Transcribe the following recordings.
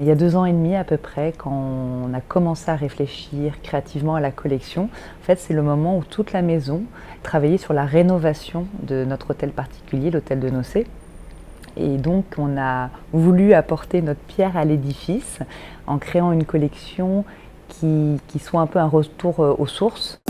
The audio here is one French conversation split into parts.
Il y a 2 ans et demi à peu près, quand on a commencé à réfléchir créativement à la collection, en fait, c'est le moment où toute la maison travaillait sur la rénovation de notre hôtel particulier, l'hôtel de Nocé. Et donc, on a voulu apporter notre pierre à l'édifice en créant une collection qui soit un peu un retour aux sources.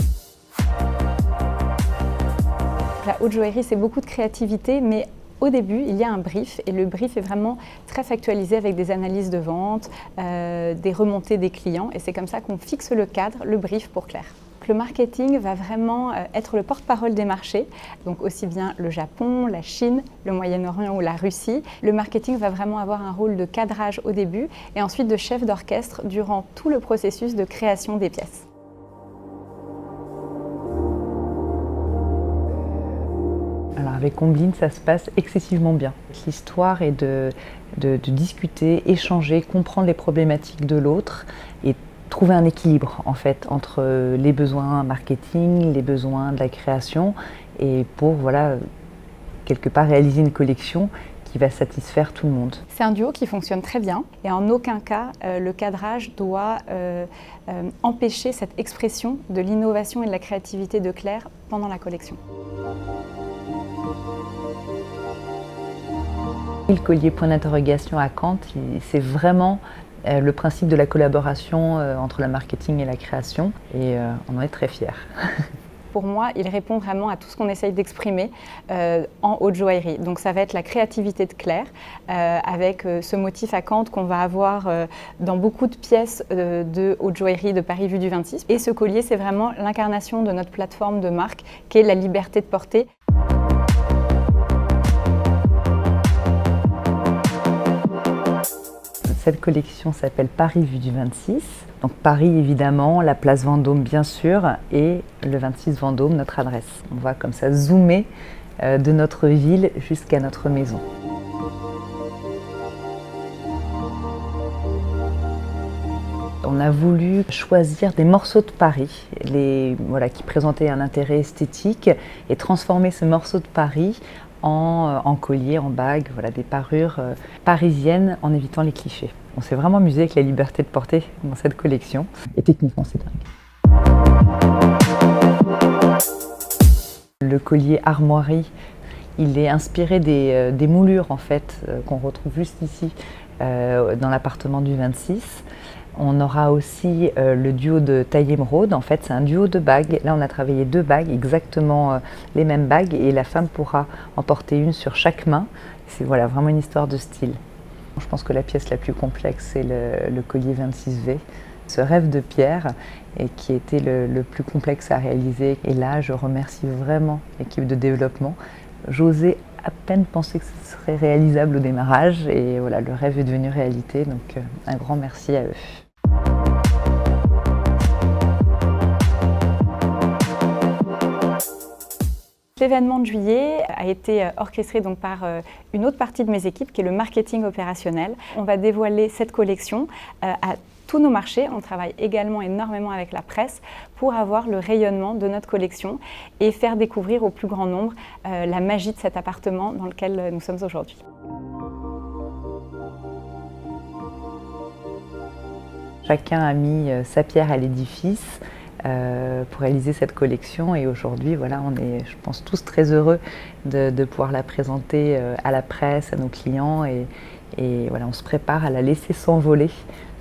La haute joaillerie, c'est beaucoup de créativité, mais au début, il y a un brief et le brief est vraiment très factualisé avec des analyses de vente, des remontées des clients et c'est comme ça qu'on fixe le cadre, le brief pour Claire. Le marketing va vraiment être le porte-parole des marchés, donc aussi bien le Japon, la Chine, le Moyen-Orient ou la Russie. Le marketing va vraiment avoir un rôle de cadrage au début et ensuite de chef d'orchestre durant tout le processus de création des pièces. Alors avec Combline, ça se passe excessivement bien. L'histoire est de discuter, échanger, comprendre les problématiques de l'autre et trouver un équilibre en fait entre les besoins marketing, les besoins de la création et pour voilà, quelque part réaliser une collection qui va satisfaire tout le monde. C'est un duo qui fonctionne très bien et en aucun cas le cadrage doit empêcher cette expression de l'innovation et de la créativité de Claire pendant la collection. Le collier point d'interrogation à Kant, c'est vraiment le principe de la collaboration entre le marketing et la création et on en est très fiers. Pour moi, il répond vraiment à tout ce qu'on essaye d'exprimer en haute joaillerie. Donc ça va être la créativité de Claire avec ce motif à Kant qu'on va avoir dans beaucoup de pièces de haute joaillerie de Paris Vue du 26. Et ce collier, c'est vraiment l'incarnation de notre plateforme de marque qui est la liberté de porter. Cette collection s'appelle Paris Vue du 26. Donc Paris évidemment, la place Vendôme bien sûr et le 26 Vendôme, notre adresse. On va comme ça zoomer de notre ville jusqu'à notre maison. On a voulu choisir des morceaux de Paris qui présentaient un intérêt esthétique et transformer ce morceau de Paris en collier, en bague, des parures parisiennes en évitant les clichés. On s'est vraiment amusé avec la liberté de porter dans cette collection et techniquement c'est dingue. Le collier armoirie, il est inspiré des moulures en fait qu'on retrouve juste ici dans l'appartement du 26. On aura aussi le duo de taille émeraude. En fait, c'est un duo de bagues. Là, on a travaillé 2 bagues, exactement les mêmes bagues, et la femme pourra en porter une sur chaque main. C'est vraiment une histoire de style. Je pense que la pièce la plus complexe, c'est le collier 26V. Ce rêve de pierre et qui était le plus complexe à réaliser. Et là, je remercie vraiment l'équipe de développement. J'osais à peine penser que ce serait réalisable au démarrage et le rêve est devenu réalité, donc un grand merci à eux. L'événement de juillet a été orchestré donc par une autre partie de mes équipes qui est le marketing opérationnel. On va dévoiler cette collection à tous nos marchés. On travaille également énormément avec la presse pour avoir le rayonnement de notre collection et faire découvrir au plus grand nombre la magie de cet appartement dans lequel nous sommes aujourd'hui. Chacun a mis sa pierre à l'édifice pour réaliser cette collection et aujourd'hui on est, je pense, tous très heureux de pouvoir la présenter à la presse, à nos clients et on se prépare à la laisser s'envoler,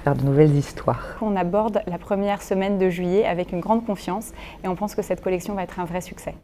faire de nouvelles histoires. On aborde la première semaine de juillet avec une grande confiance et on pense que cette collection va être un vrai succès.